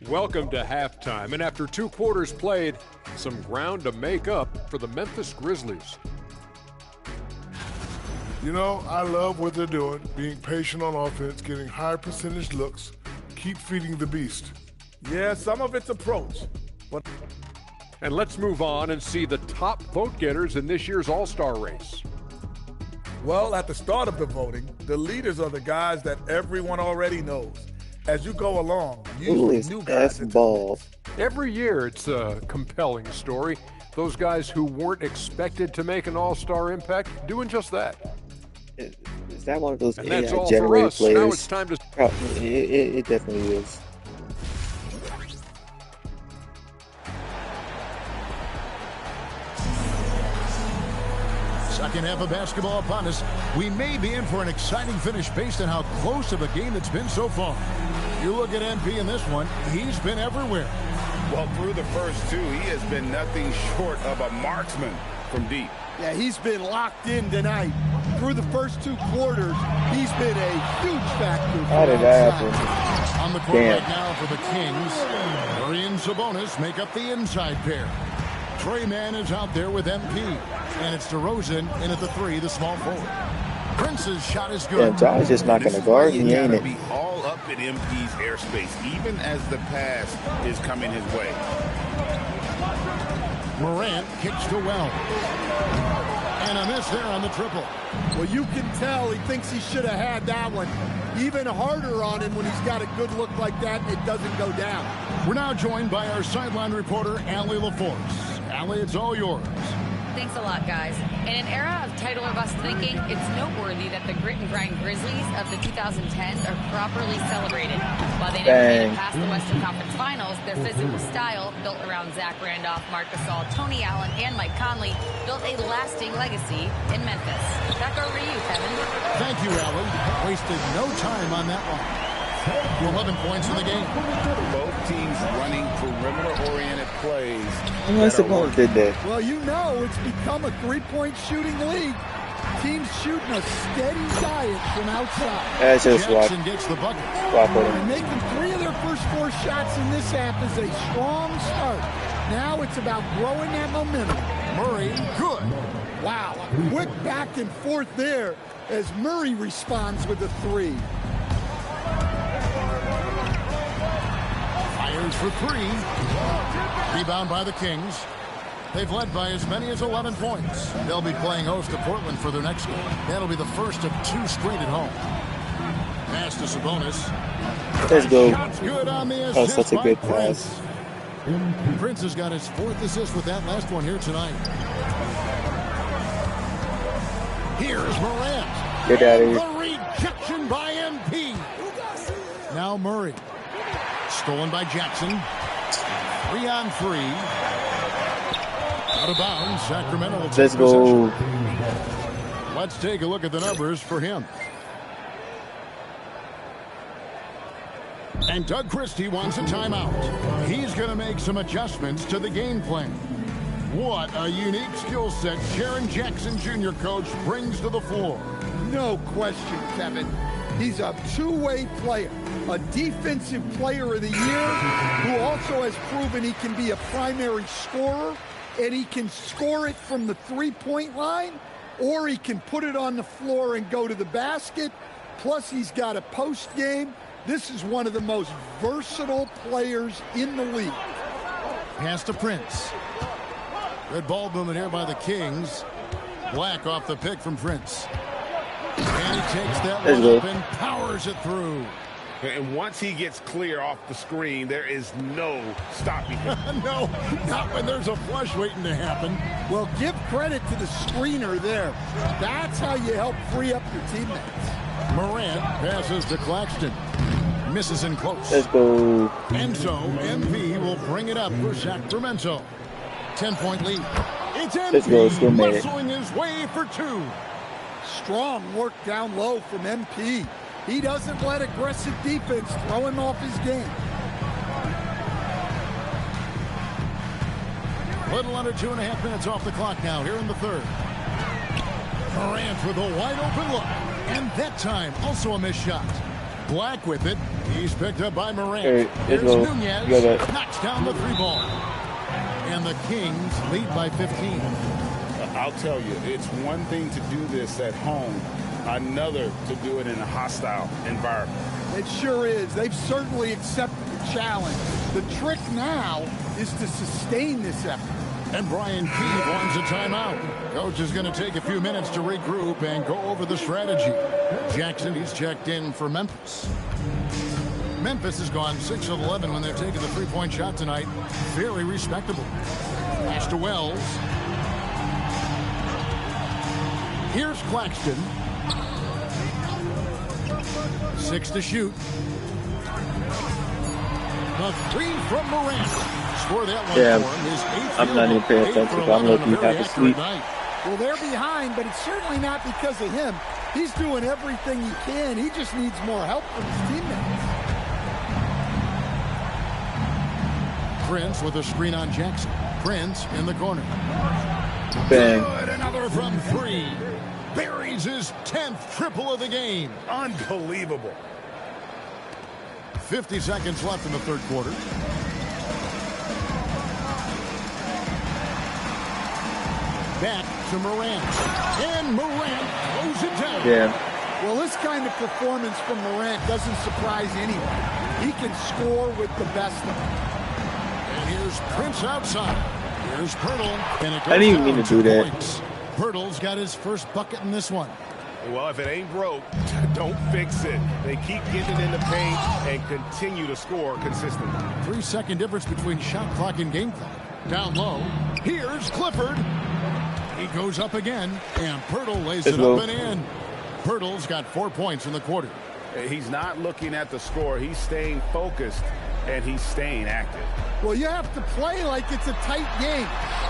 Welcome to halftime, and after 2 quarters played, some ground to make up for the Memphis Grizzlies. You know, I love what they're doing, being patient on offense, getting high percentage looks, keep feeding the beast. Yeah, some of it's approach. But and let's move on and see the top vote getters in this year's All-Star race. Well, at the start of the voting, the leaders are the guys that everyone already knows. As you go along, usually new guys. Every year, it's a compelling story. Those guys who weren't expected to make an all-star impact doing just that. Is that one of those AI-generated players? Now it's time to... It definitely is. Second half of basketball upon us. We may be in for an exciting finish based on how close of a game it's been so far. You look at MP in this one, he's been everywhere. Well, through the first 2, he has been nothing short of a marksman from deep. Yeah, he's been locked in tonight. Through the first 2 quarters, he's been a huge factor. How did that happen? On the court right now for the Kings, Murray and Sabonis make up the inside pair. Trey Mann is out there with MP. And it's DeRozan in at the 3, the small forward. Prince's shot is good. Yeah, John's just not going to guard me, ain't it? Be all up in MP's airspace, even as the pass is coming his way. Morant kicks to Wells. And a miss there on the triple. Well, you can tell he thinks he should have had that one. Even harder on him when he's got a good look like that and it doesn't go down. We're now joined by our sideline reporter, Allie LaForce. Allie, it's all yours. Thanks a lot, guys. In an era of title or bust thinking, it's noteworthy that the grit and grind Grizzlies of the 2010s are properly celebrated. While they never made it past the Western Conference Finals, their physical style, built around Zach Randolph, Marc Gasol, Tony Allen, and Mike Conley, built a lasting legacy in Memphis. Back over to you, Kevin. Thank you, Allen. Wasted no time on that one. 11 points in the game. Both teams running perimeter-oriented plays. Unless the opponent did that. Well, you know it's become a 3-point shooting league. Teams shooting a steady diet from outside. That's just Jackson gets the bucket. And making 3 of their first 4 shots in this half is a strong start. Now it's about growing that momentum. Murray, good. Wow, a quick back and forth there as Murray responds with a 3. Fires for 3. Rebound by the Kings. They've led by as many as 11 points. They'll be playing host to Portland for their next game. That'll be the first of 2 straight at home. Pass to Sabonis. Let's go. Good on the That was such a good pass. Prince has got his 4th assist with that last one here tonight. Here's Morant. Get out of here. The rejection by MP. Now Murray. Stolen by Jackson. 3 on 3. Out of bounds. Sacramento will take Let's go. possession. Let's take a look at the numbers for him. And Doug Christie wants a timeout. He's going to make some adjustments to the game plan. What a unique skill set Jaren Jackson Jr. coach brings to the floor. No question, Kevin. He's a two-way player, a defensive player of the year who also has proven he can be a primary scorer, and he can score it from the three-point line, or he can put it on the floor and go to the basket. Plus, he's got a post game. This is one of the most versatile players in the league. Pass to Prince. Red ball movement here by the Kings. Black off the pick from Prince. And he takes that one up and powers it through. And once he gets clear off the screen, there is no stopping him. No, not when there's a flush waiting to happen. Well, give credit to the screener there. That's how you help free up your teammates. Morant passes to Claxton. Misses in close. Let's go. And so MP will bring it up for Sacramento. 10-point lead. It's MP wrestling his way for 2. Strong work down low from MP. He doesn't let aggressive defense throw him off his game. Little under 2.5 minutes off the clock now here in the third. Morant with a wide open look. And that time also a missed shot. Black with it. He's picked up by Morant. Hey, Here's go. Nunez. Knocks down the 3-ball. And the Kings lead by 15. I'll tell you, it's one thing to do this at home, another to do it in a hostile environment. It sure is. They've certainly accepted the challenge. The trick now is to sustain this effort. And Brian Key wants a timeout. Coach is going to take a few minutes to regroup and go over the strategy. Jackson, he's checked in for Memphis. Memphis has gone 6 of 11 when they're taking the three-point shot tonight. Very respectable. Pass to Wells. Here's Claxton. 6 to shoot. The 3 from Morant. Score that one for him. His 8th I'm not even paying attention. I'm looking half asleep. Well, they're behind, but it's certainly not because of him. He's doing everything he can. He just needs more help from his teammates. Prince with a screen on Jackson. Prince in the corner. Bang. Good, another from 3. Buries his 10th triple of the game. Unbelievable. 50 seconds left in the third quarter. Back to Morant. And Morant throws it down. Yeah. Well, this kind of performance from Morant doesn't surprise anyone. He can score with the best of them. And here's Prince outside. Here's Pirtle. And it goes I didn't even mean to do that. Points. Pirtle's got his first bucket in this one. Well, if it ain't broke, don't fix it. They keep getting it in the paint and continue to score consistently. 3-second difference between shot clock and game clock. Down low. Here's Clifford. He goes up again, and Pirtle lays it up and in. Pirtle's got 4 points in the quarter. He's not looking at the score. He's staying focused, and he's staying active. Well, you have to play like it's a tight game.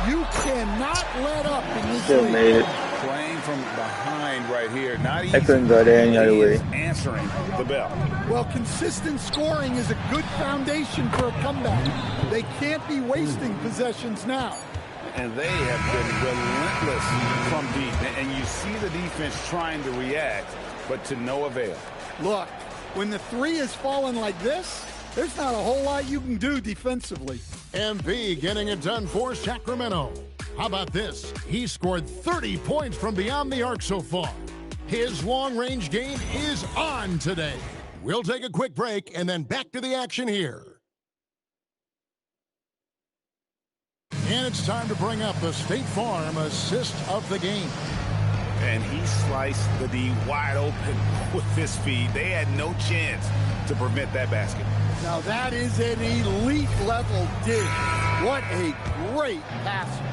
You cannot let up in this league. Made it. Playing from behind right here. Not easy. I couldn't go there any other way. Answering the bell. Well, consistent scoring is a good foundation for a comeback. They can't be wasting possessions now. And they have been relentless from deep. And you see the defense trying to react, but to no avail. Look, when the 3 is falling like this, there's not a whole lot you can do defensively. MP getting it done for Sacramento. How about this? He scored 30 points from beyond the arc so far. His long-range game is on today. We'll take a quick break and then back to the action here. And it's time to bring up the State Farm assist of the game. And he sliced the D wide open with his feed. They had no chance to prevent that basket. Now that is an elite level dig. What a great passer.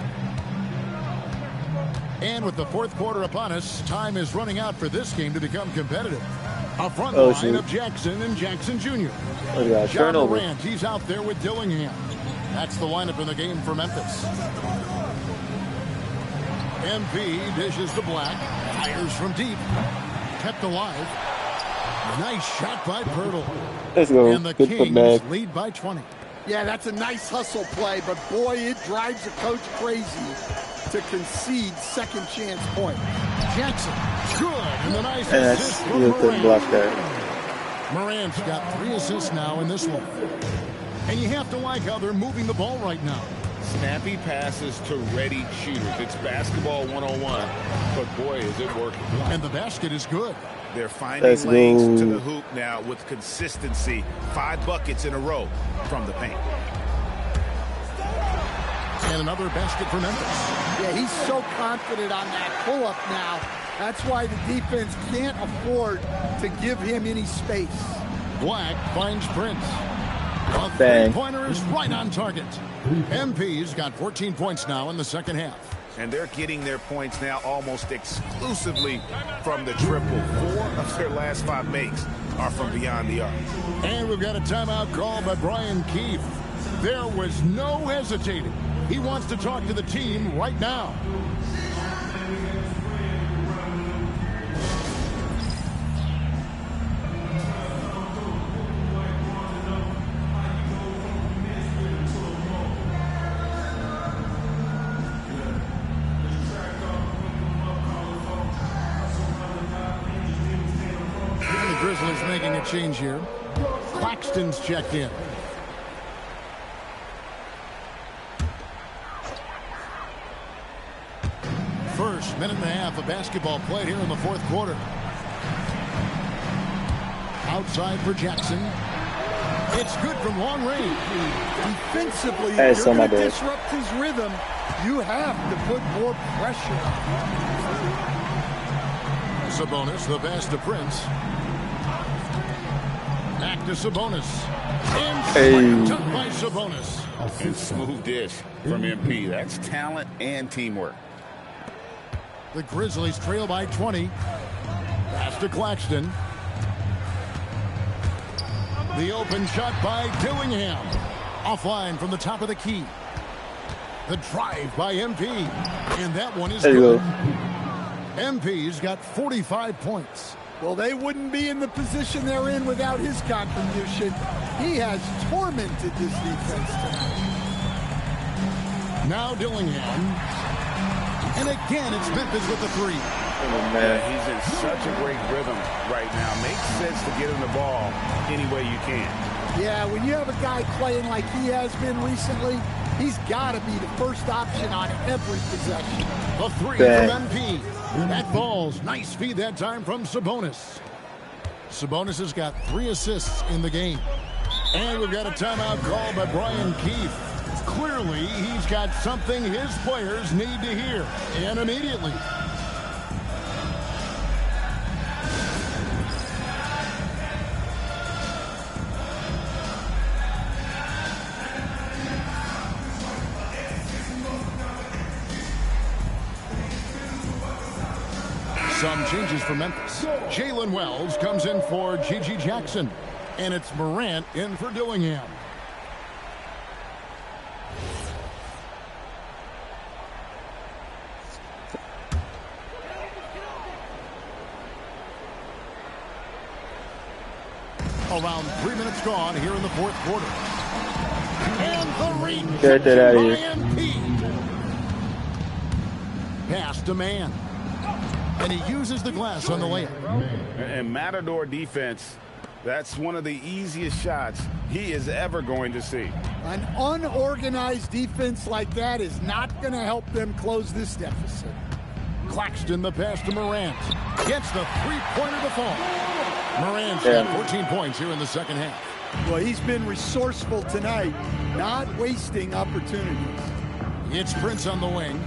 And with the fourth quarter upon us, time is running out for this game to become competitive. A front line of Jackson and Jackson Jr. John Morant, he's out there with Dillingham. That's the lineup in the game for Memphis. MP dishes to Black. Fires from deep. Kept alive. Nice shot by Pirtle. Let's go. And the Kings lead by 20. Yeah, that's a nice hustle play, but boy, it drives the coach crazy to concede second chance point. Jackson, good, and the nice assist from Morant. Block there. Morant's got 3 assists now in this one. And you have to like how they're moving the ball right now. Snappy passes to ready shooters. It's basketball 101, but boy, is it working. And the basket is good. They're finding lanes to the hoop now with consistency. 5 buckets in a row from the paint. And another basket for Memphis. Yeah, he's so confident on that pull-up now. That's why the defense can't afford to give him any space. Black finds Prince. A three-pointer is right on target. MP's got 14 points now in the second half. And they're getting their points now almost exclusively from the triple. 4 of their last 5 makes are from beyond the arc. And we've got a timeout call by Brian Keefe. There was no hesitating. He wants to talk to the team right now. Grizzlies making a change here. Claxton's checked in. First minute and a half of basketball played here in the fourth quarter. Outside for Jackson. It's good from long range. Defensively, if you're going to disrupt his rhythm, you have to put more pressure. Sabonis, the pass to Prince. Back to Sabonis. And tucked by Sabonis. And smooth dish from MP. That's talent and teamwork. The Grizzlies trail by 20. Pass to Claxton. The open shot by Dillingham. Offline from the top of the key. The drive by MP. And that one is good. MP's got 45 points. Well, they wouldn't be in the position they're in without his contribution. He has tormented this defense tonight. Now Dillingham. And again, it's Memphis with the three. He's in such a great rhythm right now. Makes sense to get him the ball any way you can. Yeah, when you have a guy playing like he has been recently, he's got to be the first option on every possession. The three from MP. That falls. Nice feed that time from Sabonis. Sabonis has got 3 assists in the game. And we've got a timeout called by Brian Keefe. Clearly, he's got something his players need to hear. And immediately. Some changes for Memphis. Jalen Wells comes in for Gigi Jackson. And it's Morant in for Dillingham. Around 3 minutes gone here in the fourth quarter. And the get that out of here. Pass to man. And he uses the glass on the layup. And Matador defense, that's one of the easiest shots he is ever going to see. An unorganized defense like that is not going to help them close this deficit. Claxton, the pass to Morant. Gets the three-pointer to fall. Morant's got 14 points here in the second half. Well, he's been resourceful tonight, not wasting opportunities. It's Prince on the wing.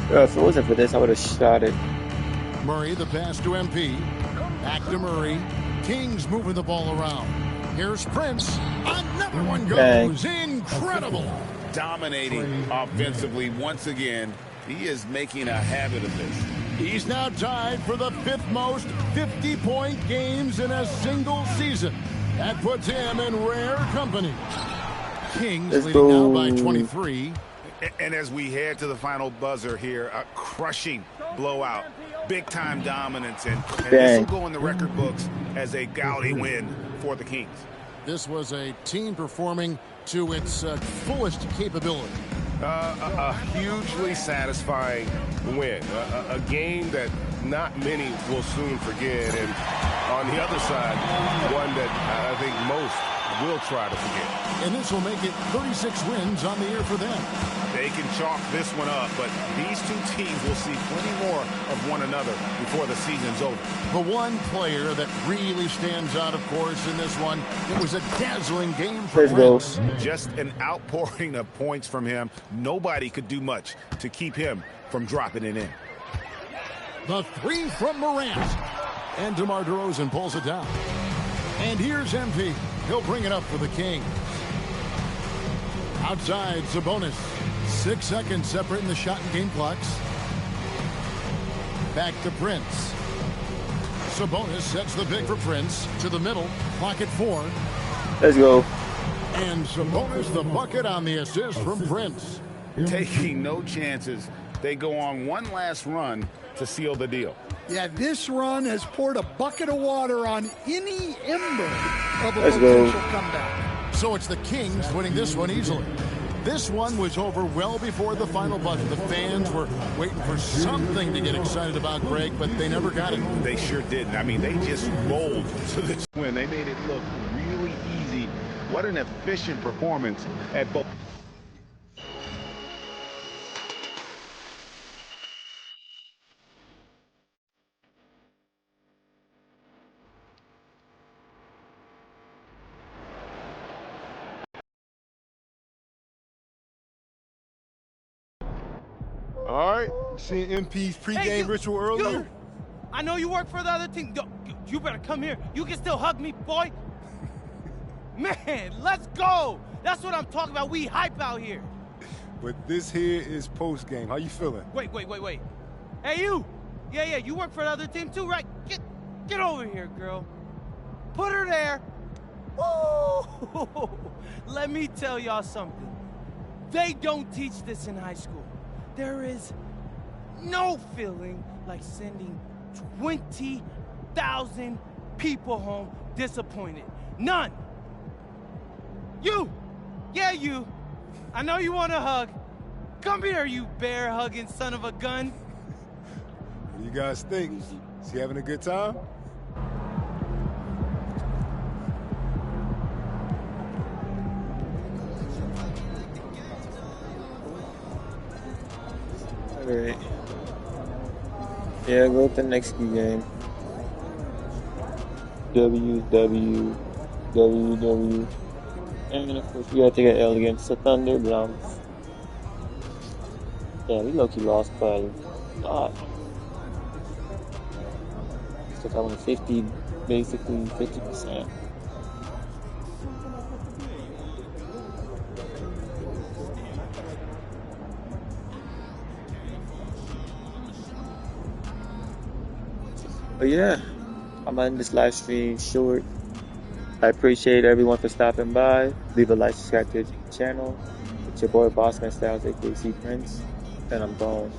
If it wasn't for this, I would have shot it. Murray, the pass to MP. Back to Murray. Kings moving the ball around. Here's Prince. Another one goes. Incredible. Dominating offensively once again. He is making a habit of this. He's now tied for the 5th most 50-point games in a single season. That puts him in rare company. Kings leading now by 23. And as we head to the final buzzer here, a crushing blowout, big-time dominance, and this will go in the record books as a gaudy win for the Kings. This was a team performing to its fullest capability. A hugely satisfying win, a game that not many will soon forget, and on the other side, one that I think most will try to forget. And this will make it 36 wins on the year for them. They can chalk this one up, but these two teams will see plenty more of one another before the season's over. The one player that really stands out, of course, in this one, it was a dazzling game for Prince. Just an outpouring of points from him. Nobody could do much to keep him from dropping it in. The three from Morant. And DeMar DeRozan pulls it down. And here's MP. He'll bring it up for the Kings. Outside, Sabonis. 6 seconds separating the shot and game clocks. Back to Prince. Sabonis sets the big for Prince. To the middle. Clock at 4. Let's go. And Sabonis the bucket on the assist from Prince. Taking no chances. They go on one last run to seal the deal. Yeah, this run has poured a bucket of water on any ember of a Let's potential go. comeback. So it's the Kings winning this one easily. This one was over well before the final buzzer. The fans were waiting for something to get excited about, Greg, but they never got it. They sure didn't. I mean, they just rolled to this win. They made it look really easy. What an efficient performance at both. All right, seeing MP's pregame ritual earlier. I know you work for the other team. You better come here. You can still hug me, boy. Man, let's go. That's what I'm talking about. We hype out here. But this here is postgame. How you feeling? Wait. Hey, you. Yeah, you work for the other team too, right? Get over here, girl. Put her there. Woo! Let me tell y'all something. They don't teach this in high school. There is no feeling like sending 20,000 people home disappointed. None. You. Yeah, you. I know you want a hug. Come here, you bear-hugging son of a gun. What do you guys think? Is he having a good time? Alright. Yeah, go with the next key game. WW. And of course, we gotta take an L against the Thunder Browns. Yeah, we low-key lost by a lot. So coming 50, basically 50%. But yeah, I'm ending this live stream short. I appreciate everyone for stopping by. Leave a like, subscribe to the channel. It's your boy Bossman Styles, aka C Prince, and I'm gone.